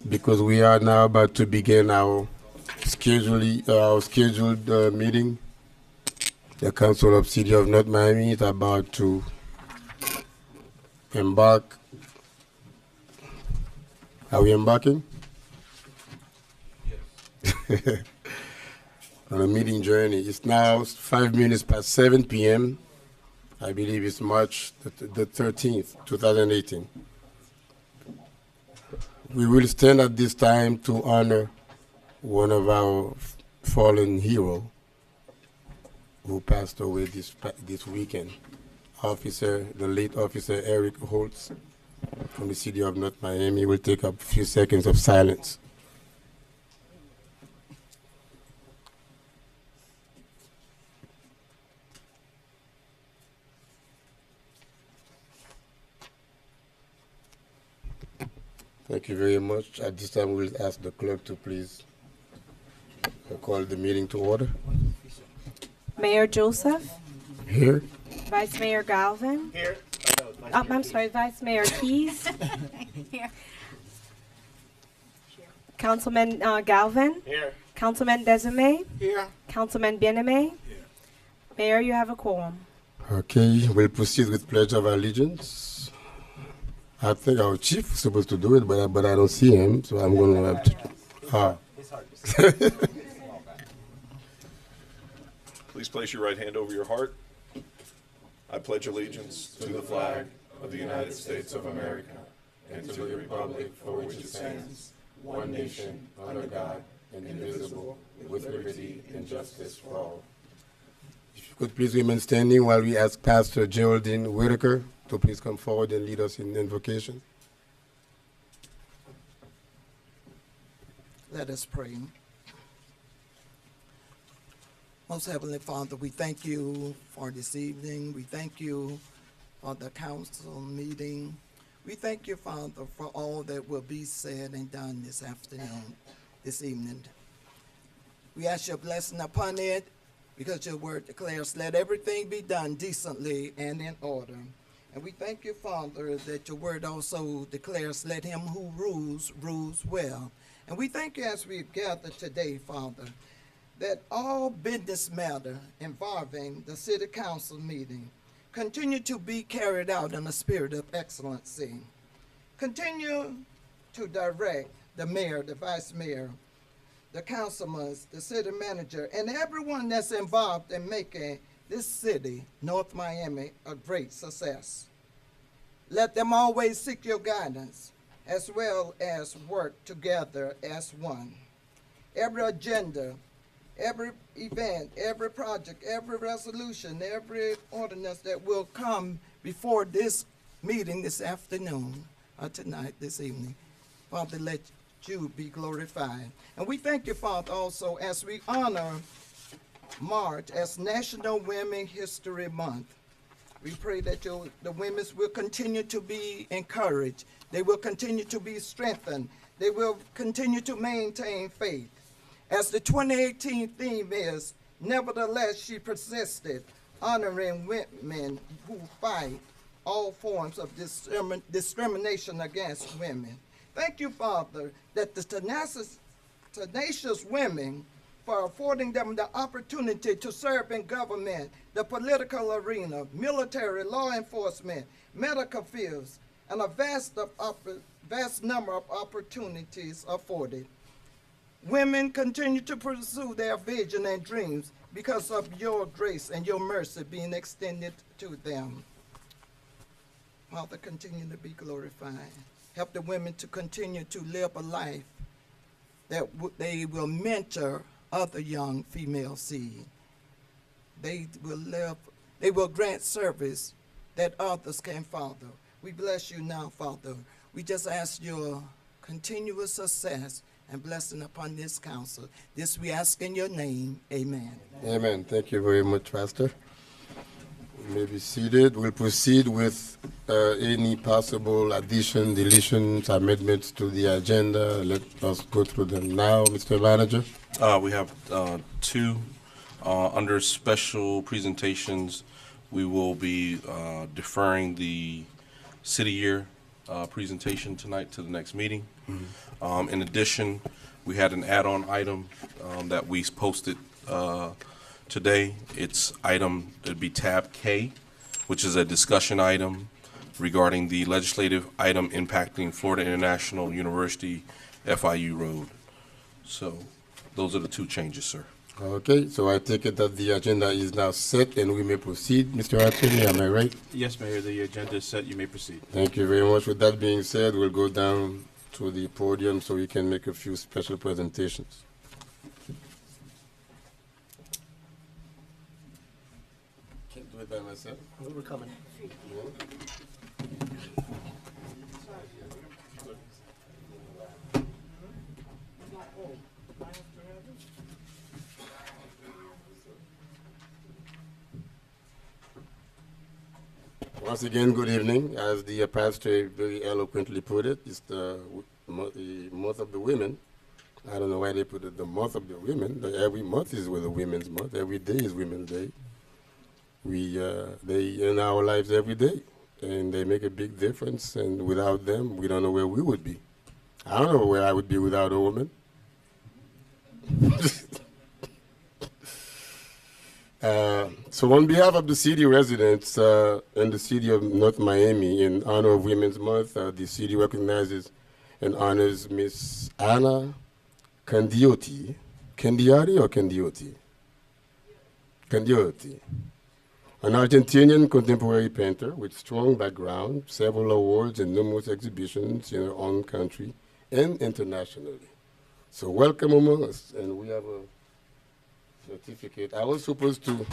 because we are now about to begin our scheduled meeting. The Council of City of North Miami is about to embark. Are we embarking? Yes. On a meeting journey. It's now 5 minutes past 7 p.m. I believe it's March the 13th, 2018. We will stand at this time to honor one of our fallen heroes who passed away this weekend. The late officer Eric Holtz from the city of North Miami will take a few seconds of silence. Thank you very much. At this time, we'll ask the clerk to please call the meeting to order. Mayor Joseph, Here. Vice Mayor Galvin. Here. I'm sorry, Vice Mayor Keys. Here. Councilman Galvin. Here. Councilman Desime. Here. Councilman Bieneme. Mayor, you have a quorum. Okay, we'll proceed with Pledge of Allegiance. I think our chief is supposed to do it, but I don't see him, so I'm going to have to. It's hard to see. Please place your right hand over your heart. I pledge allegiance to the flag of the United States of America and to the republic for which it stands, one nation, under God, indivisible, with liberty and justice for all. If you could please remain standing while we ask Pastor Geraldine Whitaker to please come forward and lead us in invocation. Let us pray. Most Heavenly Father, we thank you for this evening. We thank you for the council meeting. We thank you, Father, for all that will be said and done this afternoon, this evening. We ask your blessing upon it because your word declares, let everything be done decently and in order. And we thank you, Father, that your word also declares, let him who rules well. And we thank you as we've gathered today, Father, that all business matter involving the city council meeting continue to be carried out in a spirit of excellency. Continue to direct the mayor, the vice mayor, the councilmen, the city manager, and everyone that's involved in making this city, North Miami, a great success. Let them always seek your guidance as well as work together as one. Every agenda, every event, every project, every resolution, every ordinance that will come before this meeting this afternoon or tonight, this evening, Father, let you be glorified. And we thank you, Father, also as we honor March as National Women History Month. We pray that the women will continue to be encouraged. They will continue to be strengthened. They will continue to maintain faith. As the 2018 theme is, nevertheless she persisted, honoring women who fight all forms of discrimination against women. Thank you, Father, that the tenacious women for affording them the opportunity to serve in government, the political arena, military, law enforcement, medical fields, and a vast number of opportunities afforded. Women continue to pursue their vision and dreams because of your grace and your mercy being extended to them. Father, continue to be glorified. Help the women to continue to live a life that they will mentor other young female seed. They will grant service that others can follow. We bless you now, Father. We just ask your continuous success and blessing upon this council. This we ask in your name. Amen. Amen. Thank you very much, Pastor. You may be seated. We'll proceed with any possible addition, deletions, amendments to the agenda. Let us go through them now, Mr. Manager. We have two. Under special presentations, we will be deferring the city year presentation tonight to the next meeting. In addition, we had an add-on item that we posted today. It'd be tab K, which is a discussion item regarding the legislative item impacting Florida International University FIU Road. So those are the two changes, sir. Okay, so I take it that the agenda is now set and we may proceed. Mr. Attorney, am I right? Yes, Mayor, the agenda is set. You may proceed. Thank you very much. With that being said, we'll go down to the podium so we can make a few special presentations. Can't do it by myself. We're coming. Once again, good evening. As the pastor very eloquently put it, it's the month of the women. I don't know why they put it the month of the women. Every month is with the women's month. Every day is Women's Day. They in our lives every day, and they make a big difference. And without them, we don't know where we would be. I don't know where I would be without a woman. So on behalf of the city residents and the city of North Miami, in honor of Women's Month, the city recognizes and honors Miss Anna Candiotti. Candiotti or Candiotti? Candiotti. An Argentinian contemporary painter with strong background, several awards and numerous exhibitions in her own country and internationally. So welcome among us, and we have a certificate. I was supposed to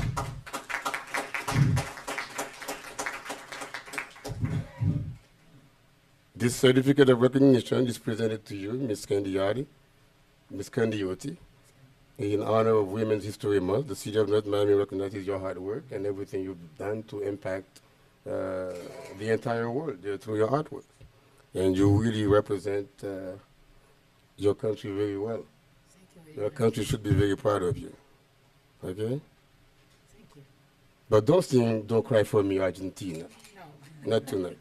this certificate of recognition is presented to you, Ms. Candiotti, in honor of Women's History Month. The City of North Miami recognizes your hard work and everything you've done to impact the entire world through your artwork. And you really represent your country very well. Your country should be very proud of you. Okay? Thank you. But don't sing Don't Cry For Me, Argentina. No. Not tonight.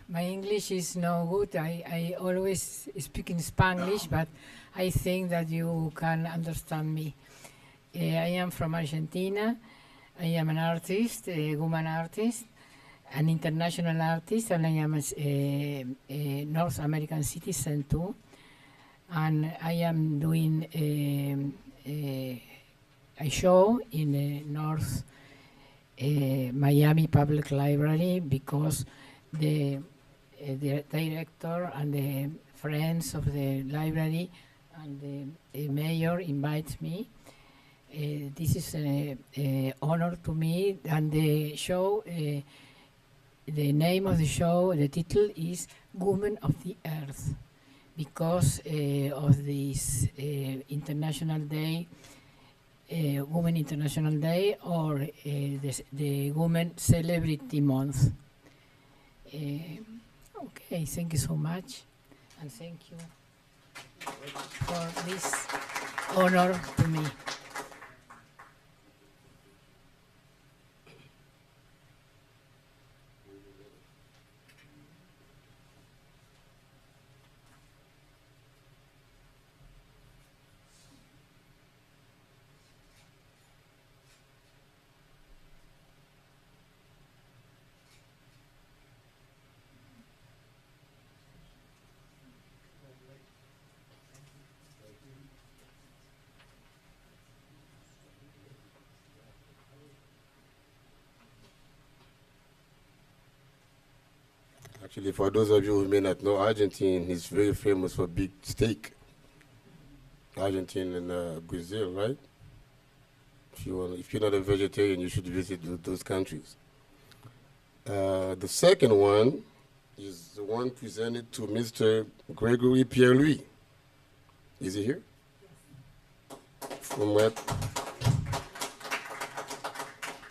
My English is no good. I always speak in Spanish, but I think that you can understand me. I am from Argentina. I am an artist, a woman artist, an international artist, and I am a North American citizen too. And I am doing a show in the North Miami Public Library because the director and the friends of the library and the mayor invite me. This is an honor to me, and the show, the name of the show, the title is Women of the Earth, because of this International Day, Women International Day, or the Women Celebrity Month. Okay, thank you so much, and thank you for this honor to me. Actually, for those of you who may not know, Argentina is very famous for big steak. Argentina and Brazil, right? If you're not a vegetarian, you should visit those countries. The second one is the one presented to Mr. Gregory Pierre-Louis. Is he here? From what?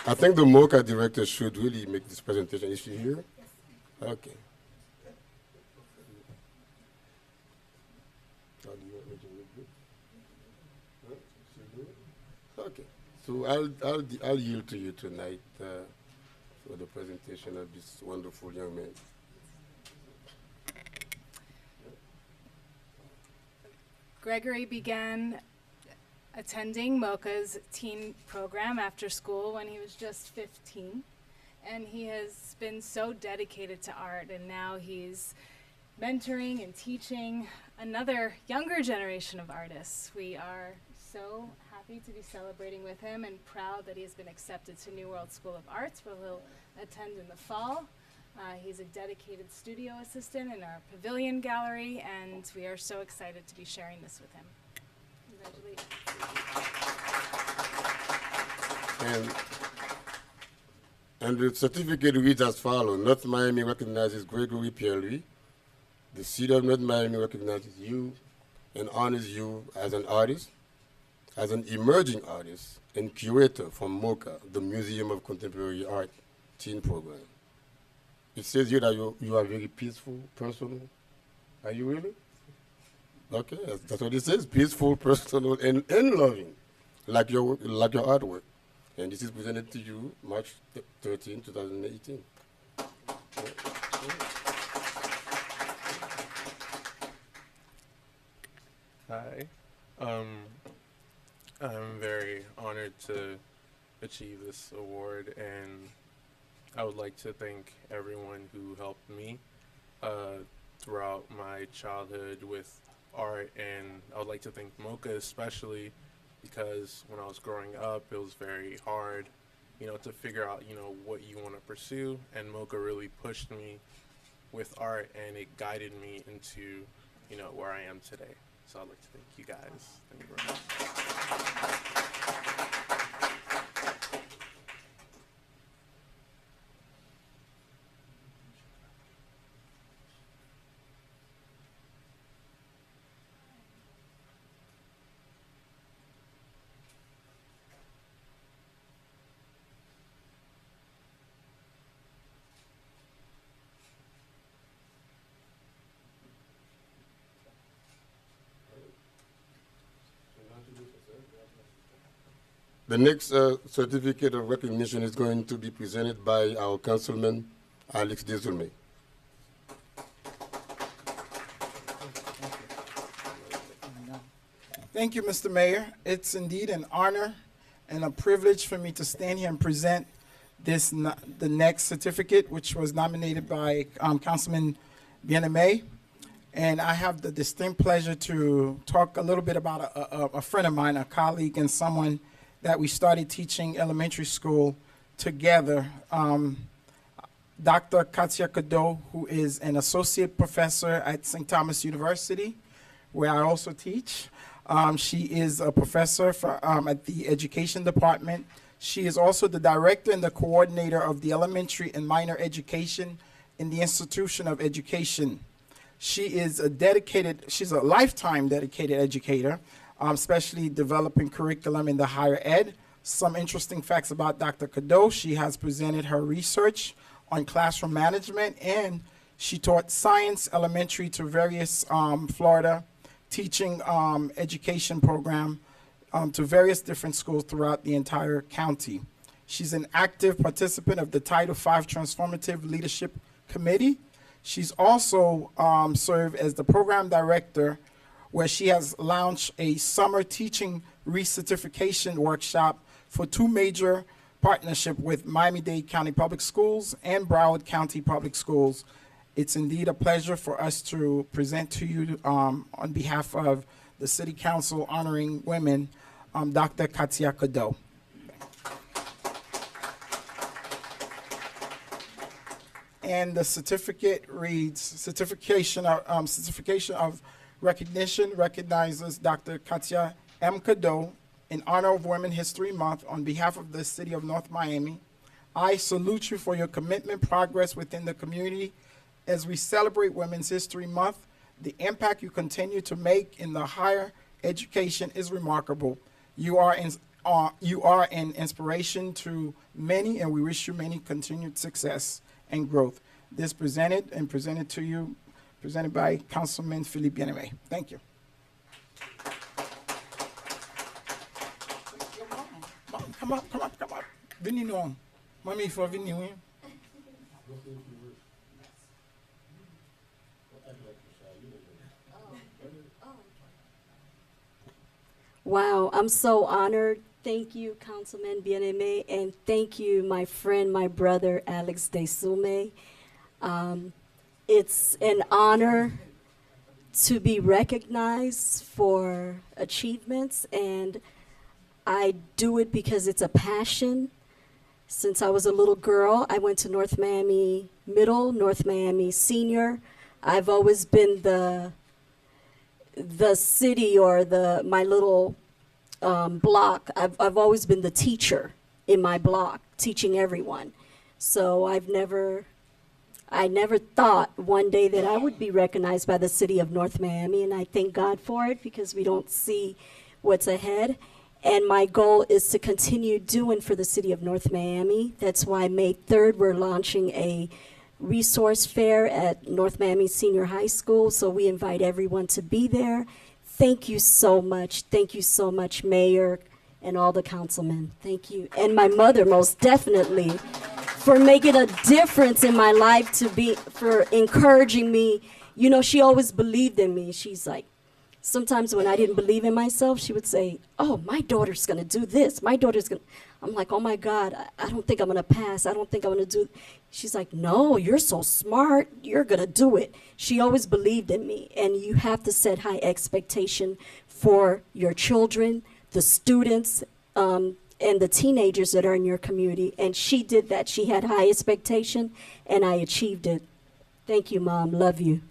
I think the MOCA director should really make this presentation. Is she here? Okay. How do you want me to read it? Huh? Okay. So I'll yield to you tonight for the presentation of this wonderful young man. Gregory began attending MOCA's teen program after school when he was just 15. And he has been so dedicated to art, and now he's mentoring and teaching another younger generation of artists. We are so happy to be celebrating with him and proud that he has been accepted to New World School of Arts, where he'll attend in the fall. He's a dedicated studio assistant in our Pavilion Gallery, and we are so excited to be sharing this with him. Congratulations. And the certificate reads as follows. North Miami recognizes Gregory Pierre-Louis. The city of North Miami recognizes you and honors you as an artist, as an emerging artist, and curator from MOCA, the Museum of Contemporary Art teen program. It says here that you are a very peaceful person. Are you really? Okay, that's what it says. Peaceful, personal, and loving, like your artwork. And this is presented to you March 13, 2018. Hi. I'm very honored to achieve this award, and I would like to thank everyone who helped me throughout my childhood with art, and I would like to thank MOCA especially because when I was growing up, it was very hard, to figure out, what you want to pursue, and MOCA really pushed me with art, and it guided me into, where I am today. So I'd like to thank you guys. Thank you very much. The next certificate of recognition is going to be presented by our Councilman, Alex Desulme. Thank you, Mr. Mayor. It's indeed an honor and a privilege for me to stand here and present the next certificate, which was nominated by Councilman Bien-Aimé. And I have the distinct pleasure to talk a little bit about a friend of mine, a colleague, and someone that we started teaching elementary school together. Dr. Katia Cadeau, who is an associate professor at St. Thomas University, where I also teach. She is a professor at the education department. She is also the director and the coordinator of the elementary and minor education in the Institution of Education. She is she's a lifetime dedicated educator, especially developing curriculum in the higher ed. Some interesting facts about Dr. Cadeau: she has presented her research on classroom management, and she taught science elementary to various Florida teaching education program to various different schools throughout the entire county. She's an active participant of the Title V Transformative Leadership Committee. She's also served as the program director, where she has launched a summer teaching recertification workshop for two major partnerships with Miami-Dade County Public Schools and Broward County Public Schools. It's indeed a pleasure for us to present to you on behalf of the City Council honoring women, Dr. Katia Cadeau. And the certificate reads, certification of recognition recognizes Dr. Katia M. Cadeau in honor of Women History Month on behalf of the City of North Miami. I salute you for your commitment, progress within the community as we celebrate Women's History Month. The impact you continue to make in the higher education is remarkable. You are an inspiration to many, and we wish you many continued success and growth. This presented by Councilman Philippe Bien-Aimé. Thank you. Come up. Vini no. Mommy for Vini. Wow, I'm so honored. Thank you, Councilman Bien-Aimé, and thank you, my friend, my brother, Alex Desume. It's an honor to be recognized for achievements, and I do it because it's a passion. Since I was a little girl, I went to North Miami Middle, North Miami Senior. I've always been the city or my little block. I've always been the teacher in my block, teaching everyone. So I never thought one day that I would be recognized by the city of North Miami, and I thank God for it because we don't see what's ahead. And my goal is to continue doing for the city of North Miami. That's why May 3rd, we're launching a resource fair at North Miami Senior High School. So we invite everyone to be there. Thank you so much. Thank you so much, Mayor and all the councilmen. Thank you. And my mother, most definitely, for making a difference in my life, for encouraging me. You know, she always believed in me. She's like, sometimes when I didn't believe in myself, she would say, oh, my daughter's going to do this. My daughter's going to. I'm like, oh, my God, I don't think I'm going to pass. I don't think I'm going to do. She's like, no, you're so smart. You're going to do it. She always believed in me. And you have to set high expectation for your children, the students, and the teenagers that are in your community. And she did that. She had high expectation, and I achieved it. Thank you, Mom. Love you.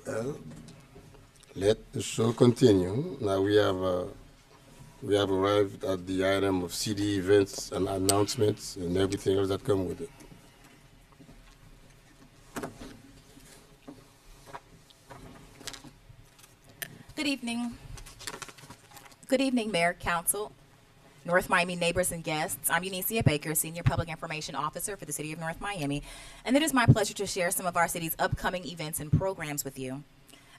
Well, let the show continue. Now we have arrived at the item of city events and announcements and everything else that come with it. Good evening. Good evening, Mayor, Council, North Miami neighbors and guests. I'm Unicia Baker, Senior Public Information Officer for the City of North Miami, and it is my pleasure to share some of our city's upcoming events and programs with you.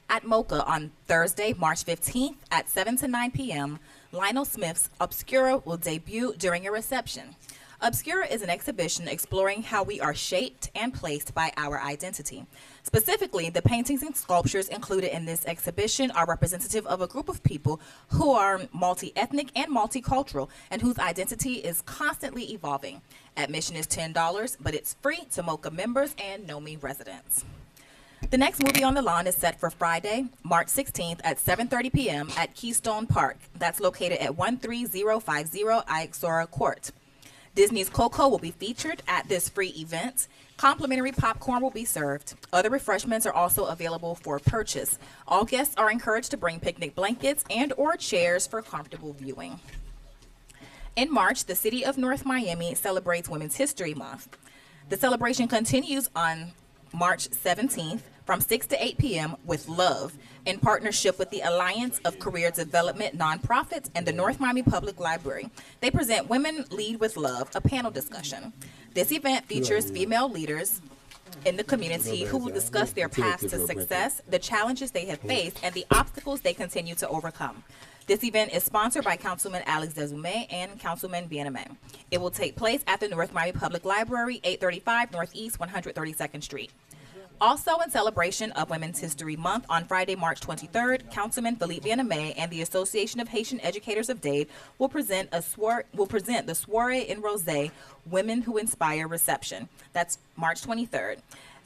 At MoCA on Thursday, March 15th at 7 to 9 p.m., Lionel Smith's Obscura will debut during a reception. Obscura is an exhibition exploring how we are shaped and placed by our identity. Specifically, the paintings and sculptures included in this exhibition are representative of a group of people who are multi-ethnic and multicultural and whose identity is constantly evolving. Admission is $10, but it's free to MoCA members and NOMI residents. The next movie on the lawn is set for Friday, March 16th at 7:30 p.m. at Keystone Park. That's located at 13050 Ixora Court. Disney's Coco will be featured at this free event. Complimentary popcorn will be served. Other refreshments are also available for purchase. All guests are encouraged to bring picnic blankets and/or chairs for comfortable viewing. In March, the City of North Miami celebrates Women's History Month. The celebration continues on March 17th from 6 to 8 p.m. with Love in partnership with the Alliance of Career Development Nonprofits and the North Miami Public Library. They present Women Lead with Love, a panel discussion. This event features female leaders in the community who will discuss their paths to success, the challenges they have faced, and the obstacles they continue to overcome. This event is sponsored by Councilman Alex Desume and Councilman Bien-Aimé. It will take place at the North Miami Public Library, 835 Northeast 132nd Street. Also in celebration of Women's History Month, on Friday, March 23rd, Councilman Philippe Bien-Aimé and the Association of Haitian Educators of Dade will present the Soirée en Rosé Women Who Inspire reception. That's March 23rd.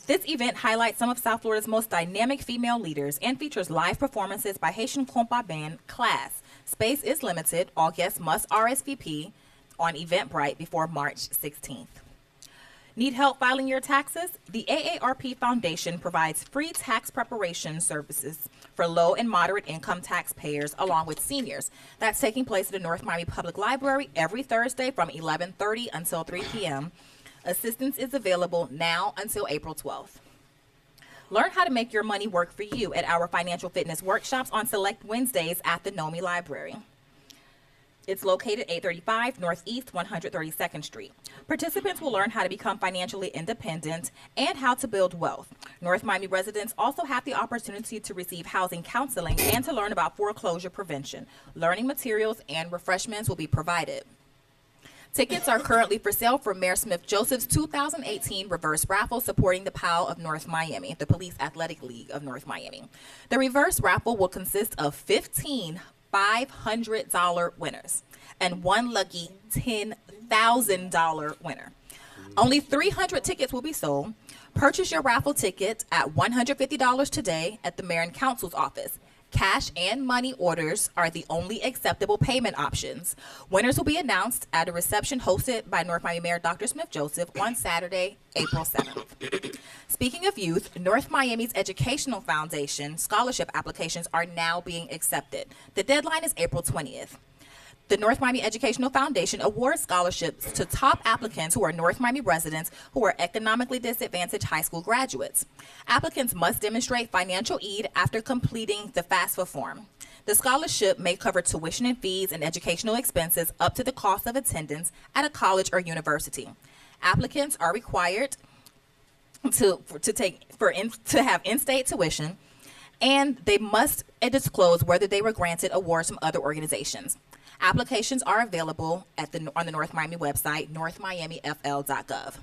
This event highlights some of South Florida's most dynamic female leaders and features live performances by Haitian Compa band Class. Space is limited. All guests must RSVP on Eventbrite before March 16th. Need help filing your taxes? The AARP Foundation provides free tax preparation services for low and moderate income taxpayers along with seniors. That's taking place at the North Miami Public Library every Thursday from 11:30 until 3 p.m. Assistance is available now until April 12th. Learn how to make your money work for you at our financial fitness workshops on select Wednesdays at the NOMI Library. It's located 835 Northeast 132nd Street. Participants will learn how to become financially independent and how to build wealth. North Miami residents also have the opportunity to receive housing counseling and to learn about foreclosure prevention. Learning materials and refreshments will be provided. Tickets are currently for sale for Mayor Smith Joseph's 2018 reverse raffle supporting the POW of North Miami, the Police Athletic League of North Miami. The reverse raffle will consist of 15 $500 winners and one lucky $10,000 winner. Only 300 tickets will be sold. Purchase your raffle ticket at $150 today at the Mayor and Council's office. Cash and money orders are the only acceptable payment options. Winners will be announced at a reception hosted by North Miami Mayor Dr. Smith Joseph on Saturday, April 7th. Speaking of youth, North Miami's Educational Foundation scholarship applications are now being accepted. The deadline is April 20th. The North Miami Educational Foundation awards scholarships to top applicants who are North Miami residents who are economically disadvantaged high school graduates. Applicants must demonstrate financial aid after completing the FAFSA form. The scholarship may cover tuition and fees and educational expenses up to the cost of attendance at a college or university. Applicants are required to have in-state tuition, and they must disclose whether they were granted awards from other organizations. Applications are available on the North Miami website, northmiamifl.gov.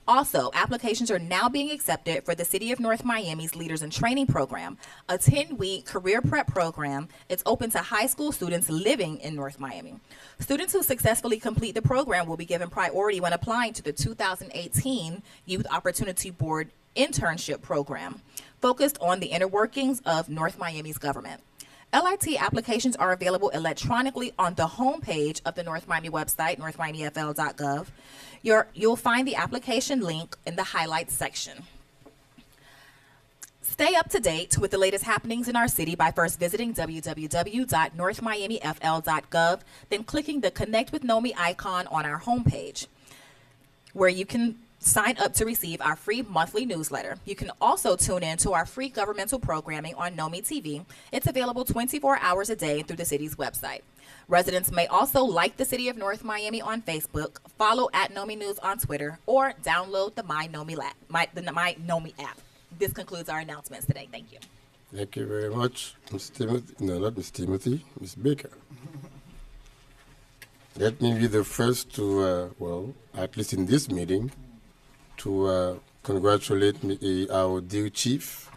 Also, applications are now being accepted for the City of North Miami's Leaders in Training program, a 10-week career prep program. It's open to high school students living in North Miami. Students who successfully complete the program will be given priority when applying to the 2018 Youth Opportunity Board internship program, focused on the inner workings of North Miami's government. LIT applications are available electronically on the homepage of the North Miami website, northmiamifl.gov. You'll find the application link in the highlights section. Stay up to date with the latest happenings in our city by first visiting www.northmiamifl.gov, then clicking the Connect with NOMI icon on our homepage, where you can sign up to receive our free monthly newsletter. You can also tune in to our free governmental programming on NOMI TV. It's available 24 hours a day through the city's website. Residents may also like the City of North Miami on Facebook, follow @NOMI News on Twitter, or download the My NOMI app. This concludes our announcements today. Thank you. Thank you very much, Ms. Timothy. No, not Ms. Timothy, Ms. Baker. Let me be the first to, at least in this meeting, to congratulate our dear chief,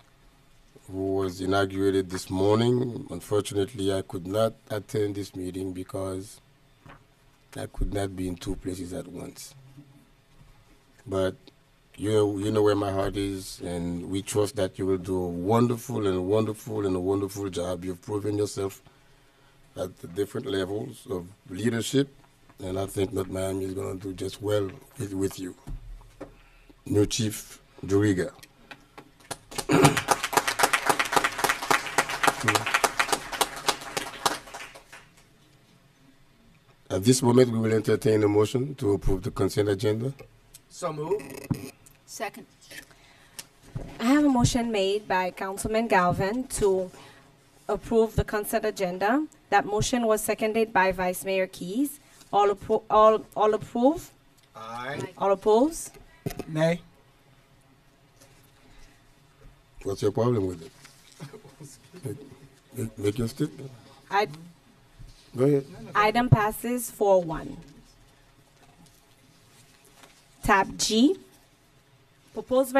who was inaugurated this morning. Unfortunately, I could not attend this meeting because I could not be in two places at once. But you know where my heart is, and we trust that you will do a wonderful job. You've proven yourself at the different levels of leadership, and I think North Miami is going to do just well with you. New Chief Juriga. At this moment, we will entertain a motion to approve the consent agenda. So moved. Second. I have a motion made by Councilman Galvin to approve the consent agenda. That motion was seconded by Vice Mayor Keys. All approve? Aye. All oppose? Nay. What's your problem with it? Make your statement. Go ahead. Item passes 4-1. Tab G, proposed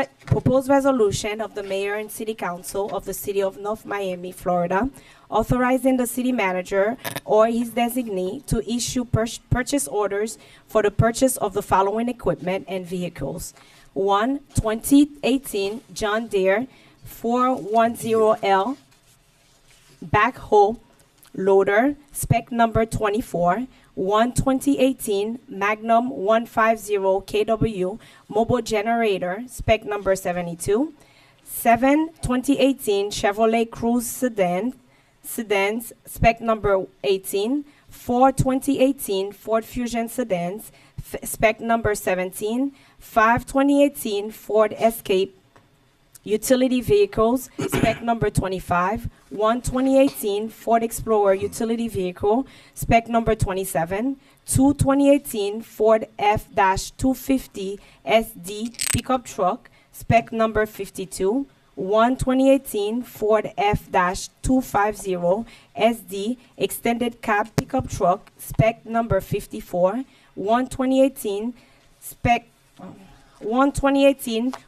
resolution of the Mayor and City Council of the City of North Miami, Florida, authorizing the city manager or his designee to issue purchase orders for the purchase of the following equipment and vehicles: one 2018 John Deere 410L backhoe loader, spec number 24, one 2018 Magnum 150 kW mobile generator, spec number 72, 7 2018 Chevrolet Cruze sedans, spec number 18, 4 2018 Ford Fusion sedans, spec number 17, 5 2018 Ford Escape utility vehicles, spec number 25, 1 2018 Ford Explorer utility vehicle, spec number 27, 2 2018 Ford F-250 SD pickup truck, spec number 52, 1 2018 Ford F-250 SD extended cab pickup truck, spec number 54, 1 2018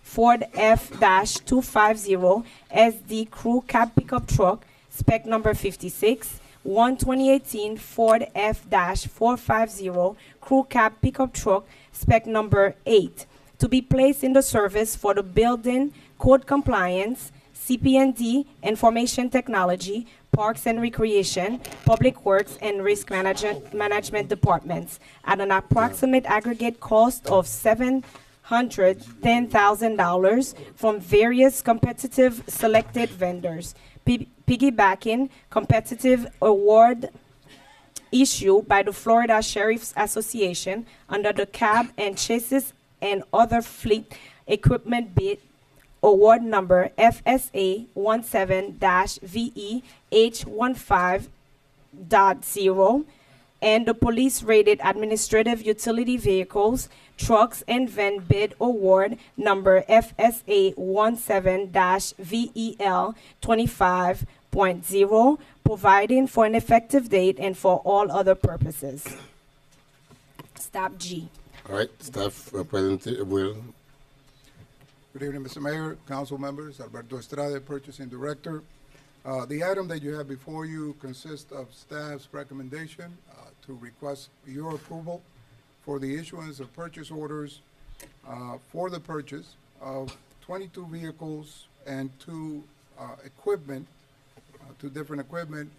Ford F-250 SD crew cab pickup truck, spec number 56, 1 2018 Ford F-450 crew cab pickup truck, spec number 8, to be placed in the service for the building, code compliance, CP&D, information technology, parks and recreation, public works, and risk management departments at an approximate aggregate cost of $710,000 from various competitive selected vendors, piggybacking competitive award issued by the Florida Sheriff's Association under the cab and chassis and other fleet equipment bid award number FSA 17-VEH15.0, and the police rated administrative utility vehicles, trucks, and van bid award number FSA 17-VEL25.0, providing for an effective date and for all other purposes. Stop G. All right, Staff Representative Will. Good evening, Mr. Mayor, council members, Alberto Estrada, Purchasing Director. The item that you have before you consists of staff's recommendation to request your approval for the issuance of purchase orders for the purchase of 22 vehicles and two different equipment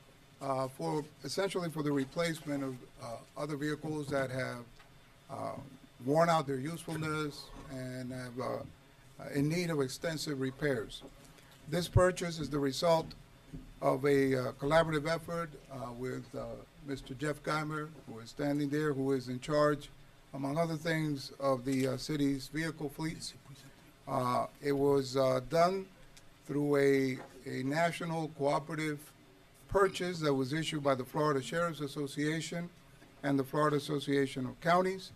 for essentially for the replacement of other vehicles that have worn out their usefulness and have in need of extensive repairs. This purchase is the result of a collaborative effort with Mr. Jeff Geimer, who is standing there, who is in charge, among other things, of the city's vehicle fleets. It was done through a national cooperative purchase that was issued by the Florida Sheriff's Association and the Florida Association of Counties.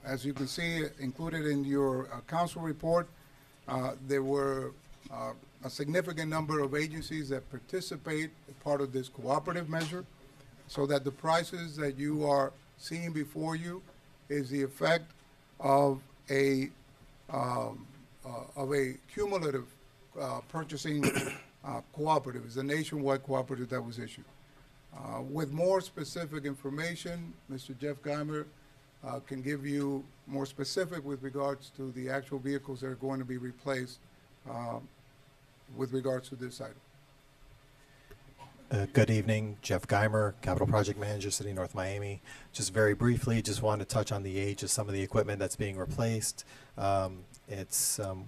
As you can see, included in your council report, there were a significant number of agencies that participate as part of this cooperative measure, so that the prices that you are seeing before you is the effect of a cumulative purchasing cooperative. It's a nationwide cooperative that was issued. With more specific information, Mr. Jeff Geimer can give you more specific with regards to the actual vehicles that are going to be replaced with regards to this item. Good evening, Jeff Geimer, Capital Project Manager, City of North Miami. Just very briefly, just wanted to touch on the age of some of the equipment that's being replaced. We're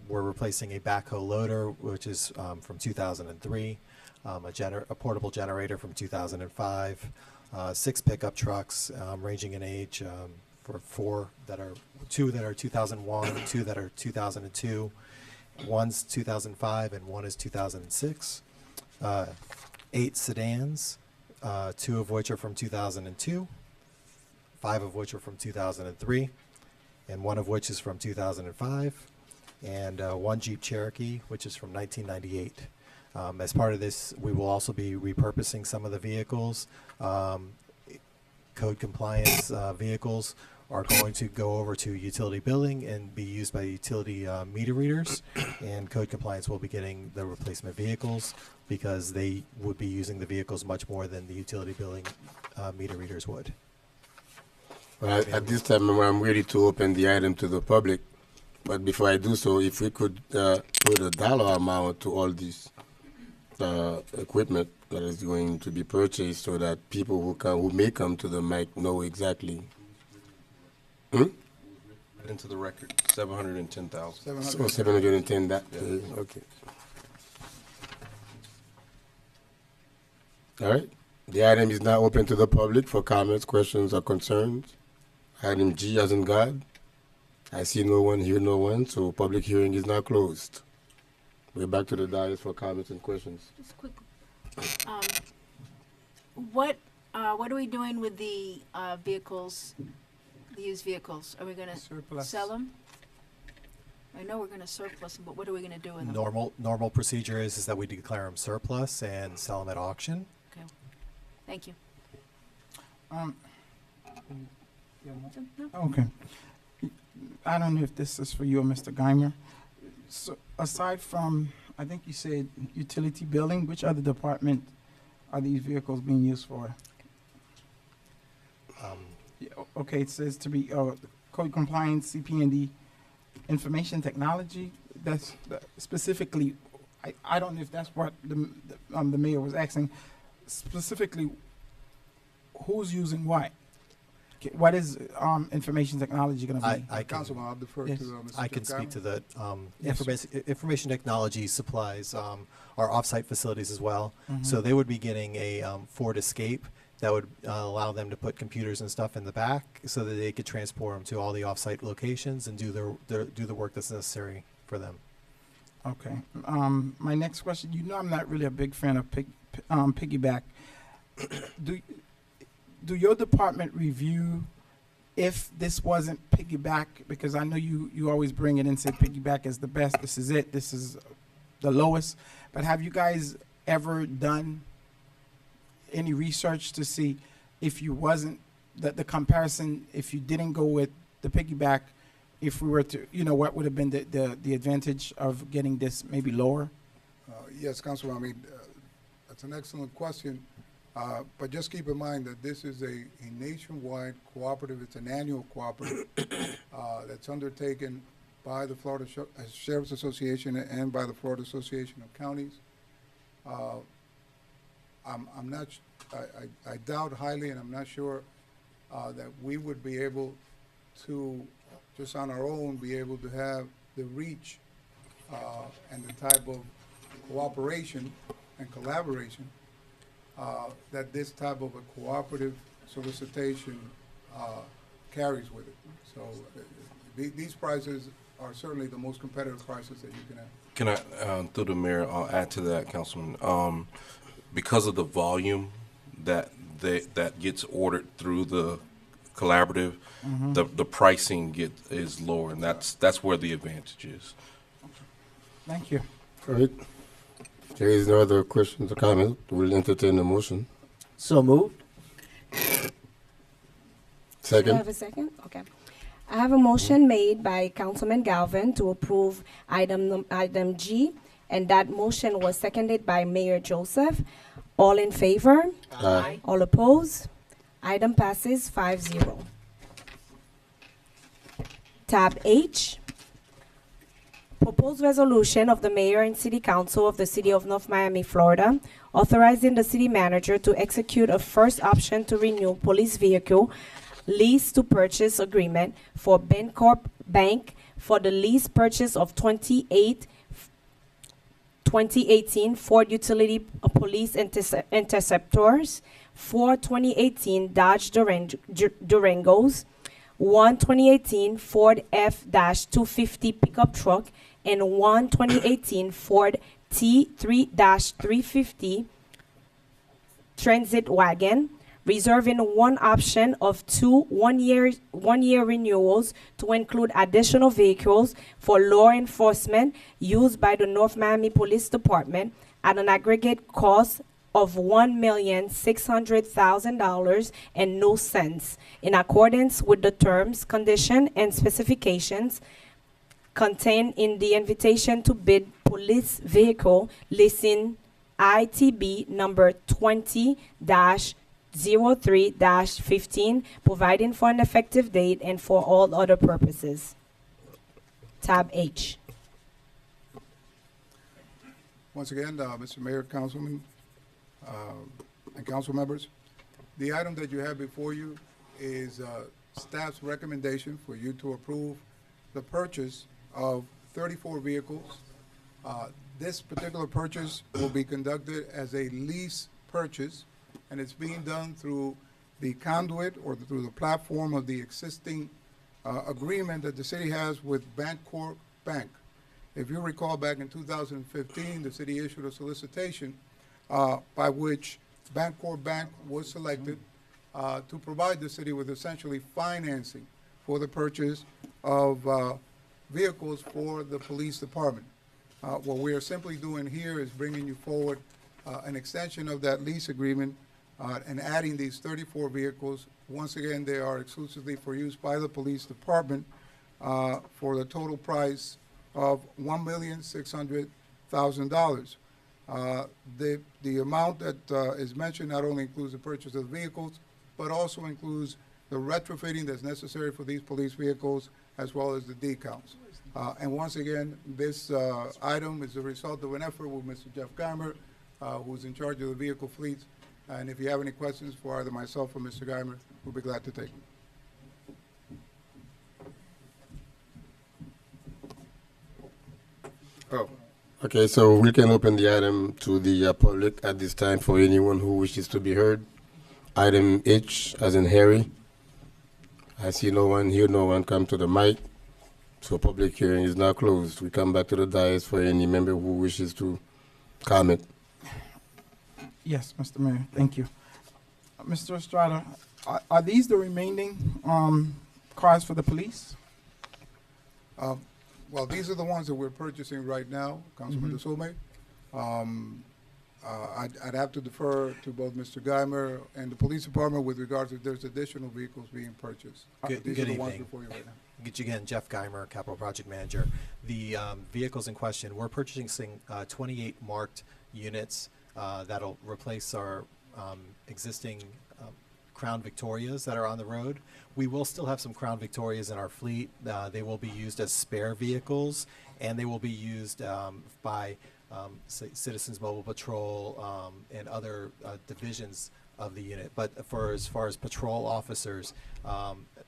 replacing a backhoe loader, which is from 2003, a portable generator from 2005, 6 pickup trucks ranging in age for two that are 2001, 2 that are 2002, one's 2005, and 1 is 2006. 8 sedans, 2 of which are from 2002, 5 of which are from 2003, and 1 of which is from 2005, and 1 Jeep Cherokee, which is from 1998. As part of this, we will also be repurposing some of the vehicles. Code compliance vehicles are going to go over to utility billing and be used by utility meter readers, and code compliance will be getting the replacement vehicles because they would be using the vehicles much more than the utility billing meter readers would. Well, at this time, I'm ready to open the item to the public. But before I do so, if we could put a dollar amount to all this equipment that is going to be purchased, so that people who may come to the mic know exactly. Into the record, 710,000. So 710. That Yeah. okay. All right. The item is now open to the public for comments, questions, or concerns. Item G as in God. I see no one, hear no one, so public hearing is now closed. We're back to the dais for comments and questions. Just quick. What are we doing with the vehicles, the used vehicles? Are we gonna Surplus. sell them? I know we're gonna surplus them, but what are we gonna do with them? Normal procedure is that we declare them surplus and sell them at auction. Okay. Thank you. Okay. I don't know if this is for you or Mr. Geimer. So aside from, I think you said utility billing, which other department are these vehicles being used for? Yeah, okay, it says to be code compliance, CP&D, information technology. Specifically, I don't know if that's what the mayor was asking. Specifically, who's using what? What is information technology going to be? Councilman, I'll defer Yes. to Mr. I can Geimer. speak to that. Yes. Information technology supplies our offsite facilities as well. Mhm. So they would be getting a Ford Escape that would allow them to put computers and stuff in the back so that they could transport them to all the offsite locations and do the work that's necessary for them. Okay. My next question, I'm not really a big fan of piggyback. Do your department review if this wasn't piggyback? Because I know you always bring it and say piggyback is the best, this is it, this is the lowest. But have you guys ever done any research to see if you wasn't, the comparison, if you didn't go with the piggyback, if we were to, what would have been the advantage of getting this maybe lower? Yes, Councilman, I mean, that's an excellent question. But just keep in mind that this is a nationwide cooperative, it's an annual cooperative that's undertaken by the Florida Sheriff's Association and by the Florida Association of Counties. I'm not, I doubt highly, and I'm not sure that we would be able to, just on our own, be able to have the reach and the type of cooperation and collaboration that this type of a cooperative solicitation carries with it. So these prices are certainly the most competitive prices that you can have. Can I, through the mayor, I'll add to that, Councilman. Because of the volume that gets ordered through the collaborative, the pricing is lower, and that's where the advantage is. Thank you. All right. If there is no other questions or comments, we'll entertain the motion. So moved. Do I Second. have a second? Okay. I have a motion made by Councilman Galvin to approve item G, and that motion was seconded by Mayor Joseph. All in favor? Aye. All opposed? Item passes 5-0. Tab H, proposed resolution of the mayor and city council of the city of North Miami, Florida, authorizing the city manager to execute a first option to renew police vehicle lease to purchase agreement for Bancorp Bank for the lease purchase of 2018 Ford Utility Police Interceptors, 4 2018 Dodge Durangos, 1 2018 Ford F-250 pickup truck, and 1 2018 Ford T3-350 transit wagon, reserving one option of 2 one-year renewals to include additional vehicles for law enforcement used by the North Miami Police Department at an aggregate cost of $1,600,000 and no cents, in accordance with the terms, conditions, and specifications contained in the invitation to bid police vehicle leasing ITB number 20-03-15, providing for an effective date and for all other purposes. Tab H. Once again, Mr. Mayor, Councilman, and council members, the item that you have before you is staff's recommendation for you to approve the purchase of 34 vehicles. This particular purchase will be conducted as a lease purchase, and it's being done through the conduit or through the platform of the existing agreement that the city has with Bancorp Bank. If you recall, back in 2015, the city issued a solicitation by which Bancorp Bank was selected to provide the city with essentially financing for the purchase of vehicles for the police department. What we are simply doing here is bringing you forward an extension of that lease agreement and adding these 34 vehicles. Once again, they are exclusively for use by the police department for the total price of $1,600,000. The amount that is mentioned not only includes the purchase of the vehicles, but also includes the retrofitting that's necessary for these police vehicles, as well as the decals. And once again, this item is a result of an effort with Mr. Jeff Geimer, who's in charge of the vehicle fleets. And if you have any questions for either myself or Mr. Geimer, we'll be glad to take them. Oh, okay, so we can open the item to the public at this time for anyone who wishes to be heard. Item H, as in Harry. I see no one, hear no one come to the mic. So public hearing is now closed. We come back to the dais for any member who wishes to comment. Yes, Mr. Mayor, thank you. Mr. Estrada, are these the remaining cars for the police? Well, these are the ones that we're purchasing right now, Councilman DeSume. I'd have to defer to both Mr. Geimer and the police department with regards to if there's additional vehicles being purchased. These are the ones before you right now. Get you again, Jeff Geimer, Capital Project Manager. The vehicles in question, we're purchasing 28 marked units that'll replace our existing Crown Victorias that are on the road. We will still have some Crown Victorias in our fleet. They will be used as spare vehicles, and they will be used by Citizens Mobile Patrol and other divisions of the unit. But as far as patrol officers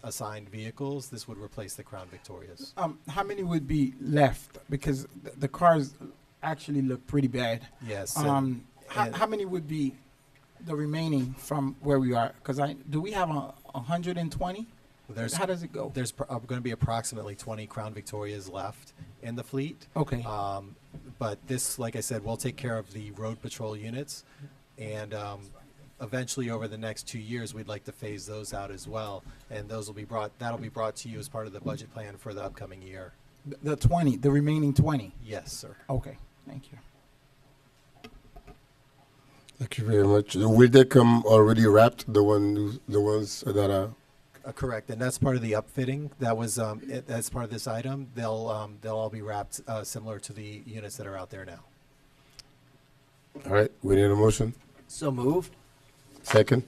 assigned vehicles, this would replace the Crown Victorias. How many would be left? Because the cars actually look pretty bad. Yes. How many would be the remaining from where we are? Because do we have 120? How does it go? There's going to be approximately 20 Crown Victorias left in the fleet. Okay. But this, like I said, will take care of the road patrol units, and eventually over the next 2 years, we'd like to phase those out as well, and those will be that'll be brought to you as part of the budget plan for the upcoming year. The remaining 20? Yes, sir. Okay, thank you. Thank you very much. Will they come already wrapped, the ones that are? Correct, and that's part of the upfitting. That was as part of this item. They'll all be wrapped similar to the units that are out there now. All right, we need a motion. So moved. Second.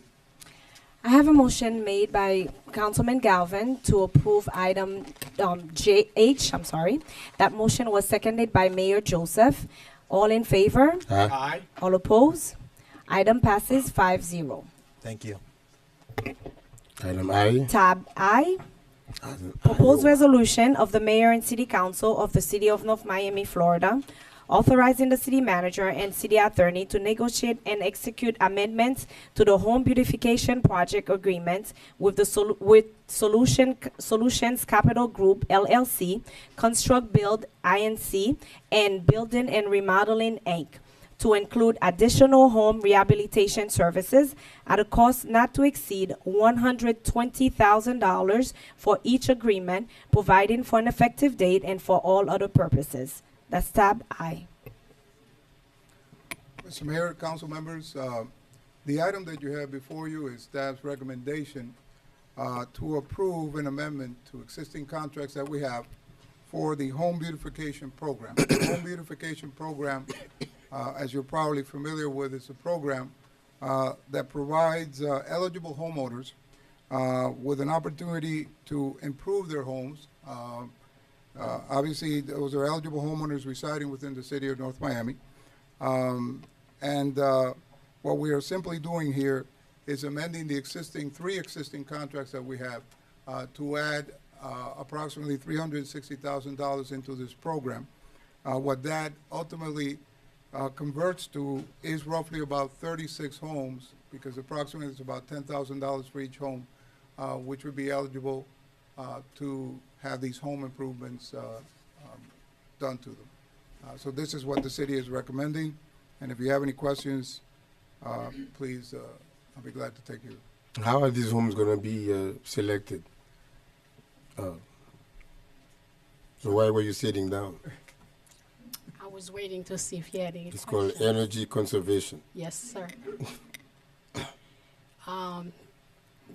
I have a motion made by Councilman Galvin to approve item JH. I'm sorry. That motion was seconded by Mayor Joseph. All in favor? Aye. Aye. All opposed? Item passes 5-0. Thank you. Item I. Tab I. Proposed resolution of the mayor and city council of the city of North Miami, Florida, authorizing the city manager and city attorney to negotiate and execute amendments to the home beautification project agreement with the Solutions Capital Group LLC, Construct Build Inc., and Building and Remodeling Inc., to include additional home rehabilitation services at a cost not to exceed $120,000 for each agreement, providing for an effective date and for all other purposes. That's tab I. Mr. Mayor, council members, the item that you have before you is staff's recommendation to approve an amendment to existing contracts that we have for the home beautification program. The home beautification program, as you're probably familiar with, is a program that provides eligible homeowners with an opportunity to improve their homes Obviously, those are eligible homeowners residing within the city of North Miami. What we are simply doing here is amending the three existing contracts that we have to add approximately $360,000 into this program. What that ultimately converts to is roughly about 36 homes, because approximately it's about $10,000 for each home, which would be eligible to have these home improvements done to them. So this is what the city is recommending, and if you have any questions, please, I'll be glad to take you. How are these homes going to be selected? So why were you sitting down? I was waiting to see if you had any It's called questions. energy conservation. Yes, sir.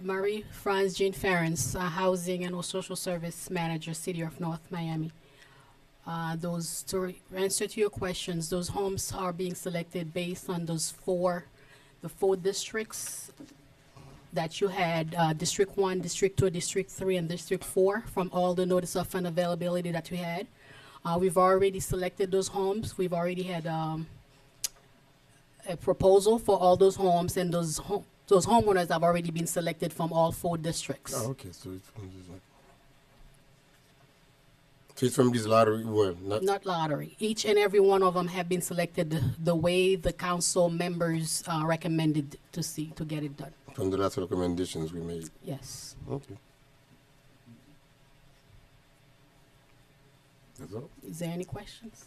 Marie Franz Jean Ferens, Housing and Social Service Manager, City of North Miami. To answer to your questions, those homes are being selected based on the four districts that you had, District 1, District 2, District 3, and District 4, from all the notice of unavailability that we had. We've already selected those homes. We've already had a proposal for all those homes, and those homeowners have already been selected from all four districts. Oh, okay, so it's from this lottery, well, Not lottery. Each and every one of them have been selected the way the council members recommended to get it done. from the last recommendations we made. Yes. Okay. That's all. Is there any questions?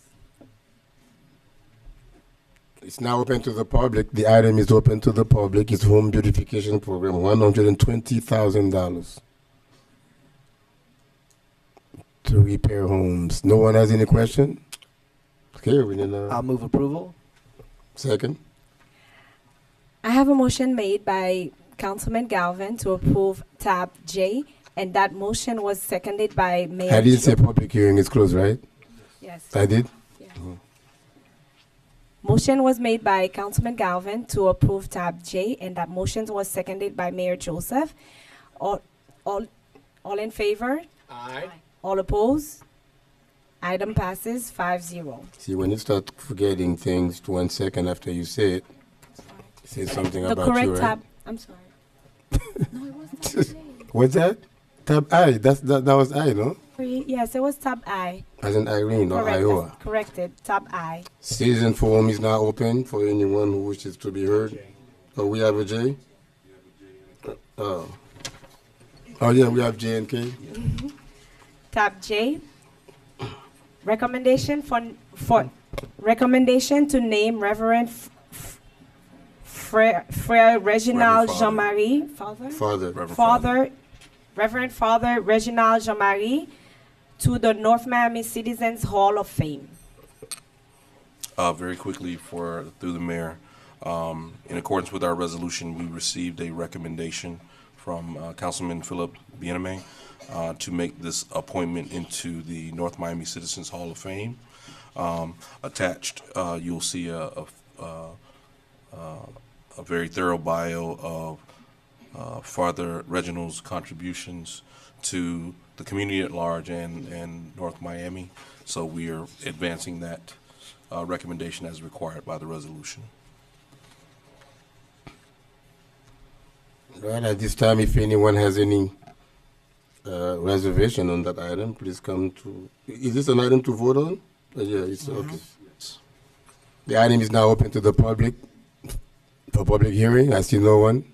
It's now open to the public. The item is open to the public. It's home beautification program, $120,000 to repair homes. No one has any question? Okay, we need I'll move approval. second. I have a motion made by Councilman Galvin to approve tab J, and that motion was seconded by Mayor. I didn't say public hearing is closed, right? Yes. I did? Motion was made by Councilman Galvin to approve tab J, and that motion was seconded by Mayor Joseph. All in favor? Aye. All opposed? Item passes 5-0. See, when you start forgetting things 1 second after you say it, say something The about correct you, right? tab, I'm sorry. No, it wasn't. What's that? Tab I. That was I, no? Yes, it was tab I. As in Irene or Correct, Iowa. that's corrected, tab I. Citizen forum is now open for anyone who wishes to be heard. Oh, we have a J? Oh, yeah, we have J and K. Tab J. Recommendation recommendation to name Reverend Frere Reginald Father. Jean-Marie Reverend Father Reginald Jean-Marie to the North Miami Citizens Hall of Fame. Very quickly, through the mayor, in accordance with our resolution, we received a recommendation from Councilman Philip Bieneme to make this appointment into the North Miami Citizens Hall of Fame. Attached, you'll see a very thorough bio of Father Reginald's contributions to the community at large and North Miami. So we are advancing that recommendation as required by the resolution. Right, at this time, if anyone has any reservation on that item, please come to. Is this an item to vote on? Yeah, it's okay. The item is now open to the public for public hearing. I see no one.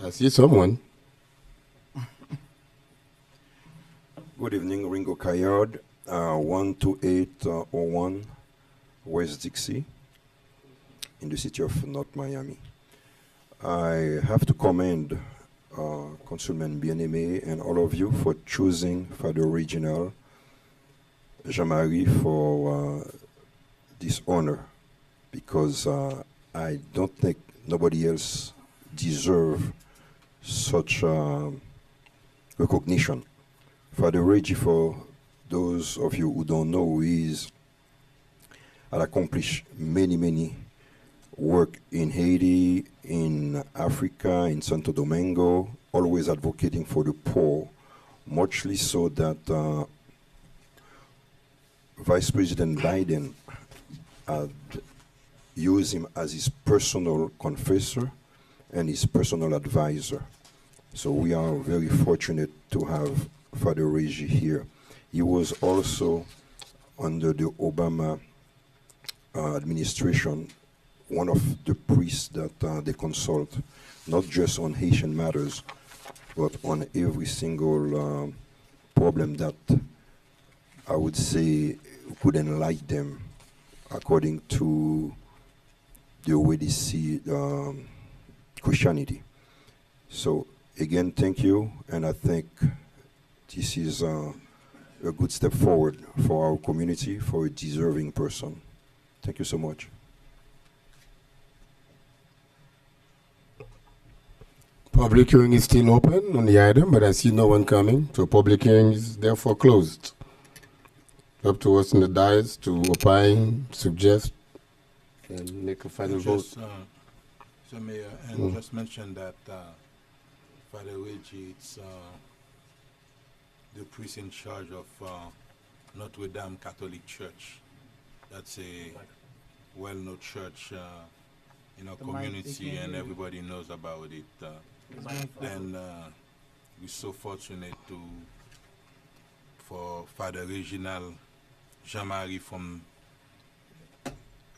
I see someone. Good evening, Ringo Kayard, 12801 West Dixie in the city of North Miami. I have to commend Councilman Bieneme and all of you for choosing Father Reginald Jean-Marie for this honor, because I don't think nobody else deserves such recognition. Father Reggie, for those of you who don't know, had accomplished many work in Haiti, in Africa, in Santo Domingo, always advocating for the poor, muchly so that Vice President Biden had used him as his personal confessor and his personal advisor. So we are very fortunate to have Father Reggie here. He was also under the Obama administration one of the priests that they consult, not just on Haitian matters, but on every single problem that I would say could enlighten them according to the way they see Christianity. So again, thank you, and I think this is a good step forward for our community, for a deserving person. Thank you so much. Public hearing is still open on the item, but I see no one coming, so public hearing is therefore closed. Up to us in the dais to opine, suggest, and make a final vote. So Mayor, and just mention that Father Reggie, it's the priest in charge of Notre Dame Catholic Church. That's a well-known church in our community, and everybody knows about it. Then we're so fortunate for Father Reginald Jean-Marie from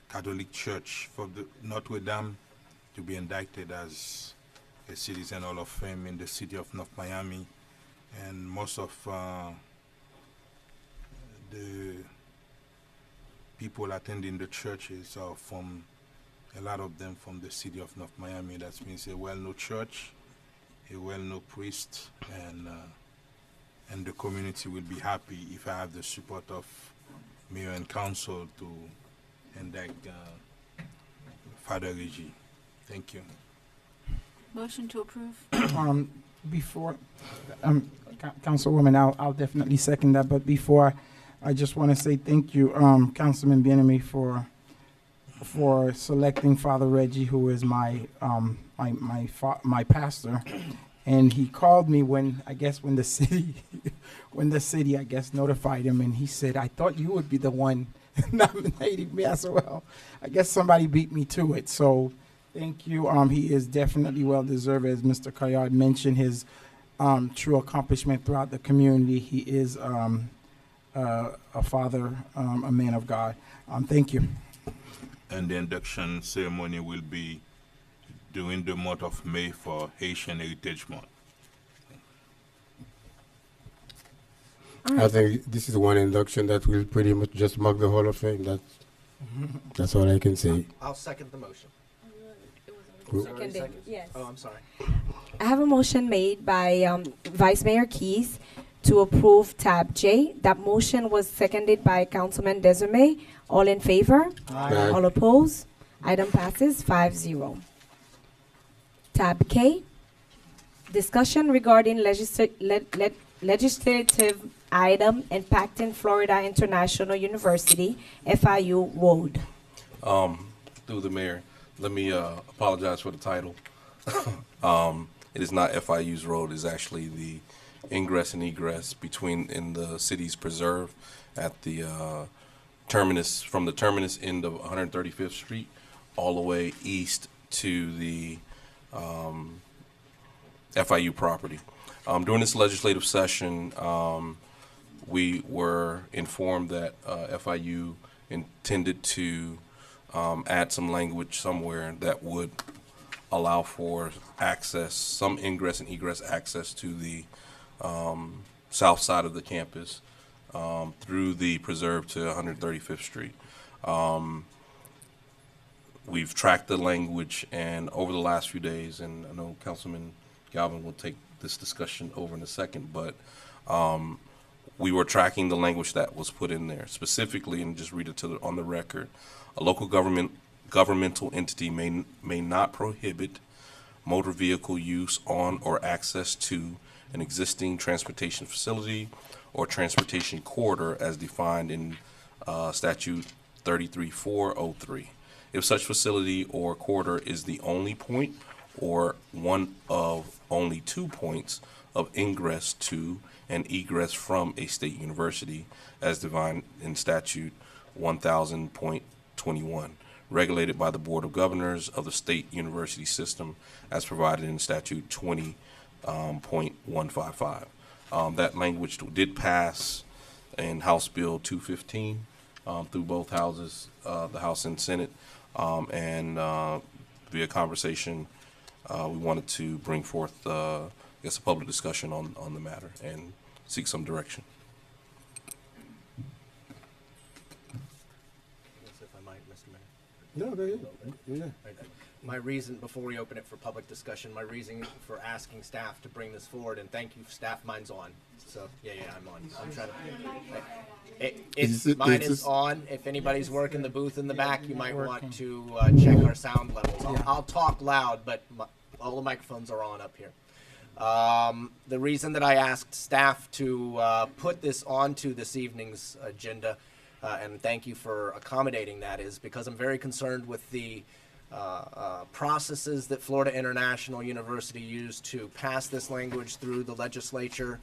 Catholic Church for the Notre Dame to be inducted as a Citizen Hall of Fame in the city of North Miami. And most of the people attending the churches are from, a lot of them from the city of North Miami. That means a well-known church, a well-known priest, and the community will be happy if I have the support of Mayor and Council to induct Father Reggie. Thank you. Motion to approve. Before, Councilwoman, I'll definitely second that. But before, I just want to say thank you, Councilman Bien-Aimé, for selecting Father Reggie, who is my pastor. And he called me when the city I guess notified him, and he said, "I thought you would be the one nominating me." I said, "Well, I guess somebody beat me to it." So thank you. He is definitely well deserved, as Mr. Kayard mentioned, his true accomplishment throughout the community. He is a father, a man of God. Thank you. And the induction ceremony will be during the month of May for Haitian Heritage Month. I think this is one induction that will pretty much just mark the Hall of Fame. That's all I can say. I'll second the motion. Seconded, yes. Oh, I'm sorry. I have a motion made by Vice Mayor Keys to approve tab J. That motion was seconded by Councilman Desume. All in favor? Aye. All opposed? Item passes 5-0. Tab K, discussion regarding legislative item impacting Florida International University, FIU Road. Through the mayor, let me apologize for the title. It is not FIU's road, it's actually the ingress and egress in the city's preserve at the terminus, from the terminus end of 135th Street all the way east to the FIU property. During this legislative session, we were informed that FIU intended to add some language somewhere that would allow for access, some ingress and egress access to the south side of the campus through the preserve to 135th Street. We've tracked the language, and over the last few days, and I know Councilman Galvin will take this discussion over in a second, but we were tracking the language that was put in there. Specifically, and just read it on the record, a local governmental entity may not prohibit motor vehicle use on or access to an existing transportation facility or transportation corridor as defined in statute 33-403. If such facility or corridor is the only point or one of only 2 points of ingress to and egress from a state university as defined in statute 1000.21, regulated by the Board of Governors of the state university system as provided in statute 20.155. That language did pass in House Bill 215 through both houses, the House and Senate, and via conversation, we wanted to bring forth, I guess, a public discussion on the matter and seek some direction. If I might, Mr. Mayor. No, go ahead. Yeah. My reason, before we open it for public discussion, my reason for asking staff to bring this forward, and thank you, staff, mine's on. So, yeah, I'm on. I'm trying to. Mine is on. If anybody's working the booth in the back, you might want to check our sound levels. I'll talk loud, but all the microphones are on up here. The reason that I asked staff to put this onto this evening's agenda, and thank you for accommodating that, is because I'm very concerned with the processes that Florida International University used to pass this language through the legislature,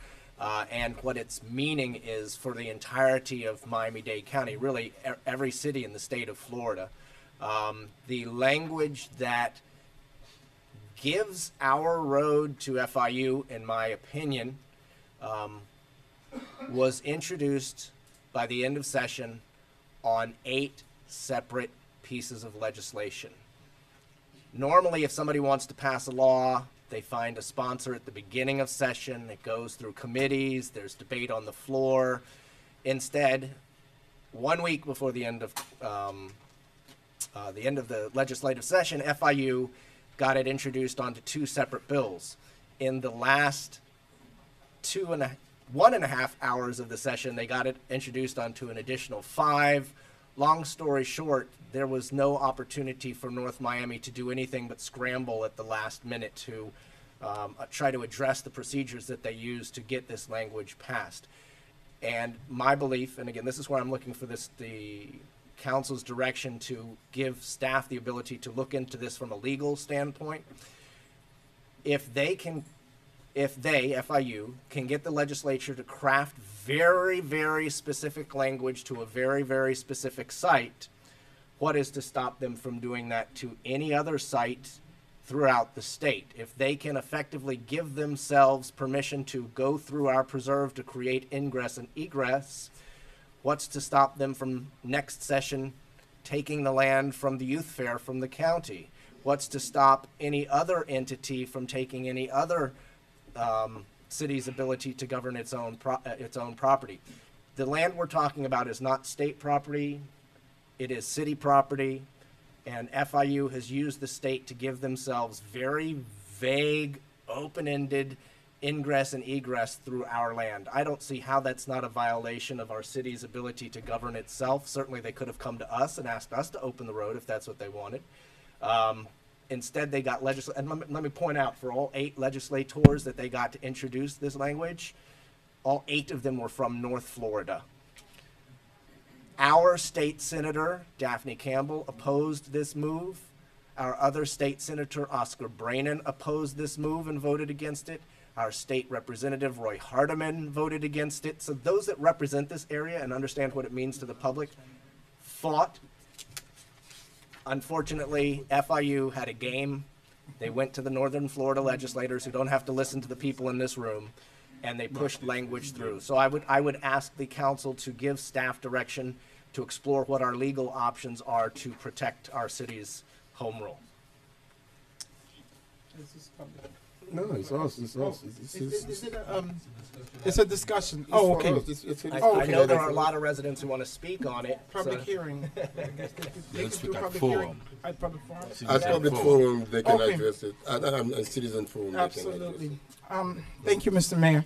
and what its meaning is for the entirety of Miami-Dade County, really every city in the state of Florida. The language that gives our road to FIU, in my opinion, was introduced by the end of session on 8 separate pieces of legislation. Normally, if somebody wants to pass a law, they find a sponsor at the beginning of session. It goes through committees. There's debate on the floor. Instead, 1 week before the end of the legislative session, FIU got it introduced onto 2 separate bills. In the last 1.5 hours of the session, they got it introduced onto an additional 5. Long story short, there was no opportunity for North Miami to do anything but scramble at the last minute to try to address the procedures that they used to get this language passed. And my belief, and again, this is where I'm looking for the council's direction to give staff the ability to look into this from a legal standpoint. If FIU, can get the legislature to craft very, very specific language to a very, very specific site, what is to stop them from doing that to any other site throughout the state? If they can effectively give themselves permission to go through our preserve to create ingress and egress, what's to stop them from next session taking the land from the youth fair from the county? What's to stop any other entity from taking any other city's ability to govern its own property? The land we're talking about is not state property. It is city property, and FIU has used the state to give themselves very vague, open-ended ingress and egress through our land. I don't see how that's not a violation of our city's ability to govern itself. Certainly they could have come to us and asked us to open the road if that's what they wanted. Instead, they got and let me point out, for all 8 legislators that they got to introduce this language, all 8 of them were from North Florida. Our state senator, Daphne Campbell, opposed this move. Our other state senator, Oscar Brannon, opposed this move and voted against it. Our state representative, Roy Hardiman, voted against it. So those that represent this area and understand what it means to the public fought. Unfortunately, FIU had a game. They went to the Northern Florida legislators who don't have to listen to the people in this room, and they pushed language through. So I would ask the council to give staff direction to explore what our legal options are to protect our city's home rule. No, it's us. It's us. It's a discussion. Oh, okay. I know there are a lot of residents who want to speak on it. Public hearing. Let's put that forum. At public forum. At public forum, they can Okay. address it. At citizen forum, they can address it. Absolutely. Thank you, Mr. Mayor.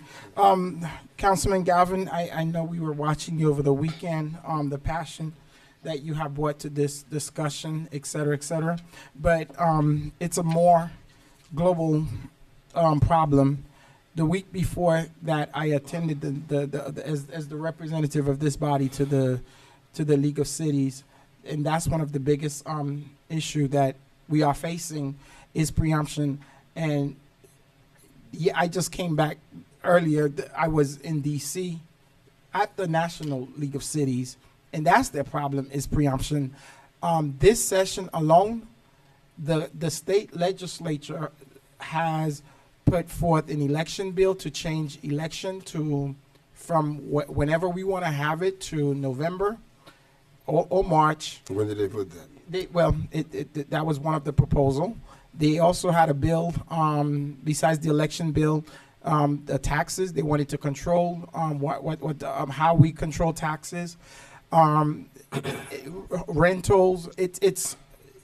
Councilman Galvin, I know we were watching you over the weekend, the passion that you have brought to this discussion, et cetera, but it's a more global problem. The week before that, I attended as the representative of this body to the League of Cities, and that's one of the biggest issue that we are facing is preemption. And yeah, I just came back earlier. I was in D.C. at the National League of Cities, and that's their problem is preemption. This session alone, the state legislature has put forth an election bill to change election from whenever we want to have it to November or March. When did they put that? That was one of the proposal. They also had a bill, besides the election bill, the taxes. They wanted to control how we control taxes, rentals. It's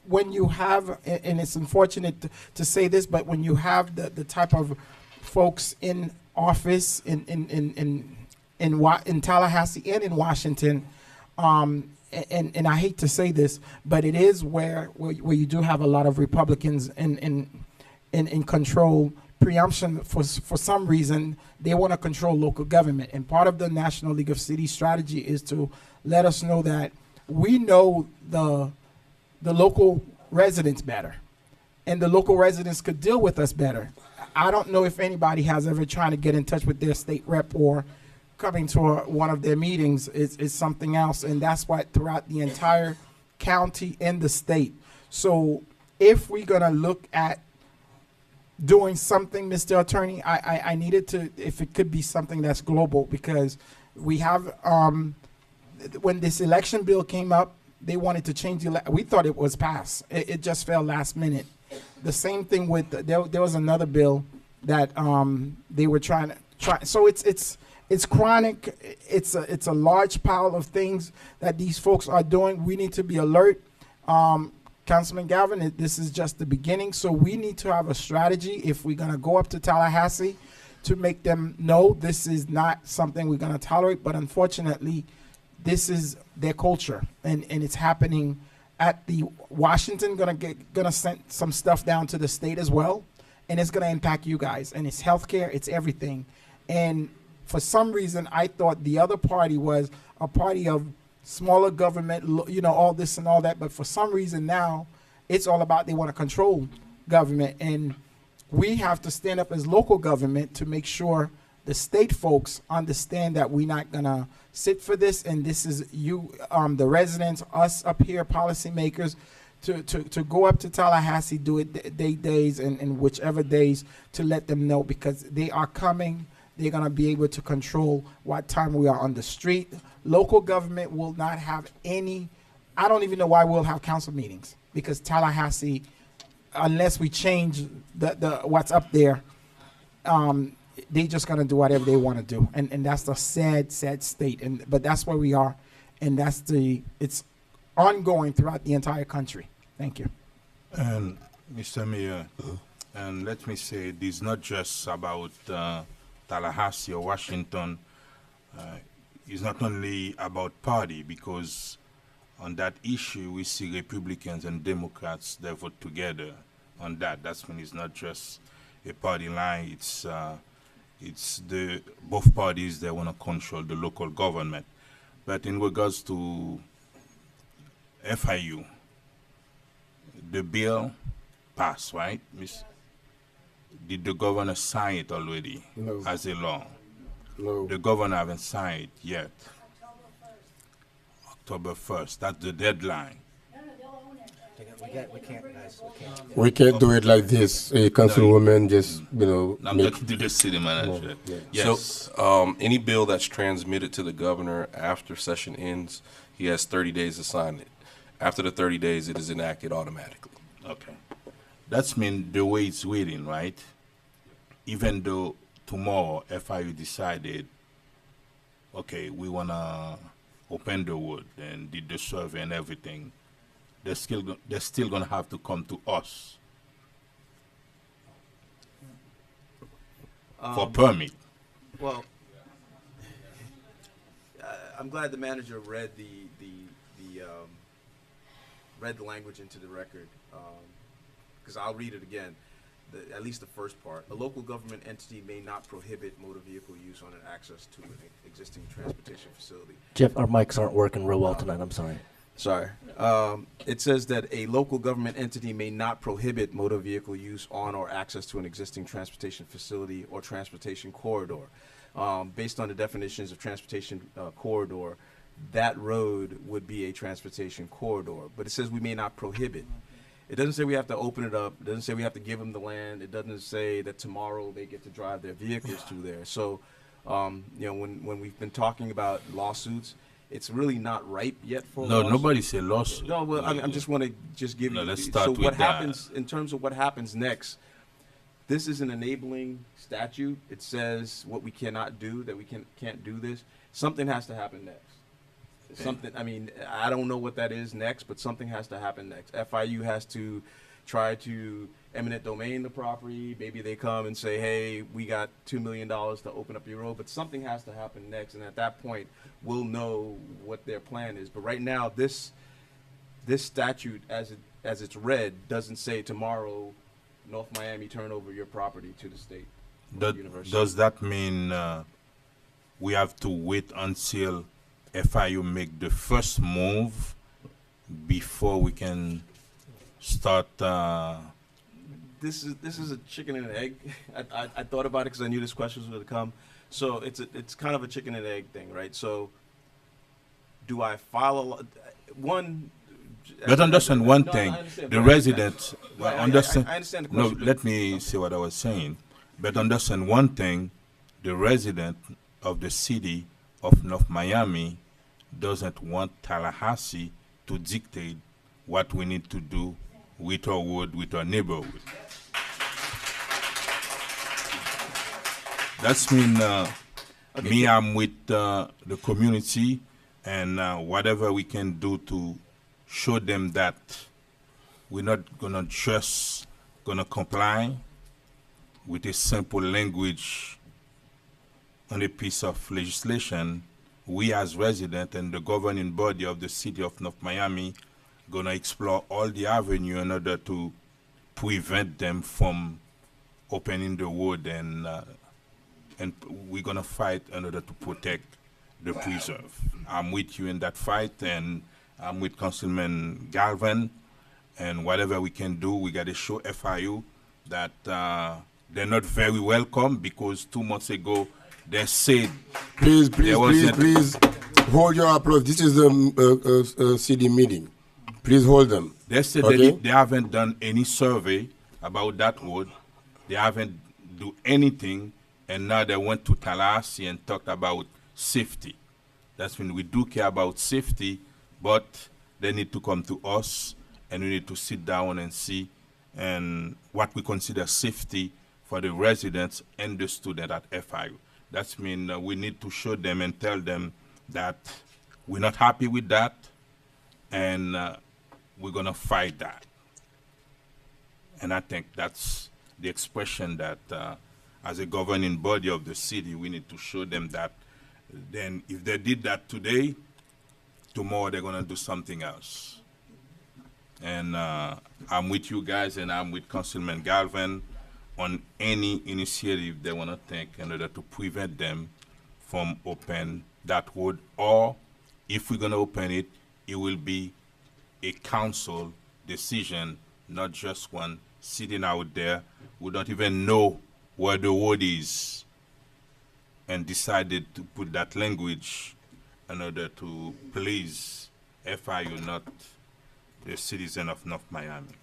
when you have, and it's unfortunate to say this, but when you have the type of folks in office in Tallahassee and in Washington, and I hate to say this, but it is where you do have a lot of Republicans in control. Preemption, for some reason, they want to control local government. And part of the National League of Cities strategy is to let us know that we know the local residents better, and the local residents could deal with us better. I don't know if anybody has ever tried to get in touch with their state rep or coming to one of their meetings. Is something else, and that's why throughout the entire county and the state. So if we're going to look at doing something, Mr. Attorney, I needed to, if it could be something that's global, because we have, when this election bill came up, they wanted to change we thought it was passed. It just fell last minute. The same thing with, there was another bill that they were trying. So it's chronic. It's a large pile of things that these folks are doing. We need to be alert. Councilman Galvin, this is just the beginning, so we need to have a strategy if we're going to go up to Tallahassee to make them know this is not something we're going to tolerate. But unfortunately, this is their culture, and it's happening at the Washington. Gonna send some stuff down to the state as well, and it's gonna impact you guys. And it's healthcare, it's everything. And for some reason, I thought the other party was a party of smaller government, all this and all that. But for some reason now, it's all about they want to control government. And we have to stand up as local government to make sure the state folks understand that we're not going to sit for this. And this is you, the residents, us up here, policymakers, to go up to Tallahassee, do it days and whichever days to let them know, because they are coming. They're going to be able to control what time we are on the street. Local government will not have any, I don't even know why we'll have council meetings, because Tallahassee, unless we change the what's up there, they just going to do whatever they want to do. And that's the sad state. But that's where we are. And it's ongoing throughout the entire country. Thank you. And Mr. Mayor, and let me say, this is not just about Tallahassee or Washington. It's not only about party, because on that issue we see Republicans and Democrats, they vote together on that. That's when it's not just a party line. It's the both parties, they want to control the local government. But in regards to FIU, the bill passed, right, Miss? Did the governor sign it already? No. As a law? No. The governor haven't signed it yet. October 1st. That's the deadline. We can't do it like this. A councilwoman just, I'm talking to the city manager. Yeah. Yes. So any bill that's transmitted to the governor after session ends, he has 30 days to sign it. After the 30 days, it is enacted automatically. Okay. That's mean the way it's waiting, right? Even though tomorrow FIU decided, okay, we want to open the wood and did the survey and everything, they're still going to have to come to us for permit. Well, I'm glad the manager read the language into the record, because I'll read it again. At least the first part. A local government entity may not prohibit motor vehicle use on an access to an existing transportation facility. Jeff, our mics aren't working real well tonight. I'm sorry. Sorry. It says that a local government entity may not prohibit motor vehicle use on or access to an existing transportation facility or transportation corridor. Based on the definitions of transportation corridor, that road would be a transportation corridor. But it says we may not prohibit. It doesn't say we have to open it up. It doesn't say we have to give them the land. It doesn't say that tomorrow they get to drive their vehicles through there. So, when we've been talking about lawsuits, it's really not ripe yet for No, lawsuits. nobody say lawsuit. No, well, I just want to just give No, you. let's start so with what that. happens in terms of what happens next? This is an enabling statute. It says what we cannot do, that we can't do this. Something has to happen next. Something. I mean, I don't know what that is next, but something has to happen next. FIU has to try to eminent domain the property. Maybe they come and say, "Hey, we got $2 million to open up your road," but something has to happen next, and at that point, we'll know what their plan is. But right now, this statute, as it's read, doesn't say tomorrow, North Miami turn over your property to the state. University. Does that mean we have to wait until FIU make the first move before we can start? This is a chicken and egg. I thought about it because I knew this question was going to come. So it's kind of a chicken and egg thing, right? So do I follow one? But understand one No, thing: I understand, the but residents. Right, Understand. I understand the No, question. let me say what I was saying. But understand one thing: the resident of the city of North Miami doesn't want Tallahassee to dictate what we need to do with our road, with our neighborhood. That's mean me, I'm with the community, and whatever we can do to show them that we're not gonna just gonna comply with a simple language on a piece of legislation. We as residents and the governing body of the city of North Miami gonna explore all the avenue in order to prevent them from opening the road, and we're gonna fight in order to protect the preserve. I'm with you in that fight, and I'm with Councilman Galvin, and whatever we can do, we gotta show FIU that they're not very welcome, because 2 months ago they said Please, there wasn't- please, hold your applause. This is a city meeting. Please hold them. They said Okay? they haven't done any survey about that road. They haven't do anything, and now they went to Tallahassee and talked about safety. That's when we do care about safety, but they need to come to us, and we need to sit down and see and what we consider safety for the residents and the student at FIU. That's mean we need to show them and tell them that we're not happy with that, and we're gonna fight that. And I think that's the expression that as a governing body of the city, we need to show them that. Then if they did that today, tomorrow they're gonna do something else. And I'm with you guys, and I'm with Councilman Galvin on any initiative they wanna take in order to prevent them from open that road, or if we're gonna open it, it will be a council decision, not just one sitting out there who don't even know where the road is, and decided to put that language in order to please FIU, not the citizen of North Miami.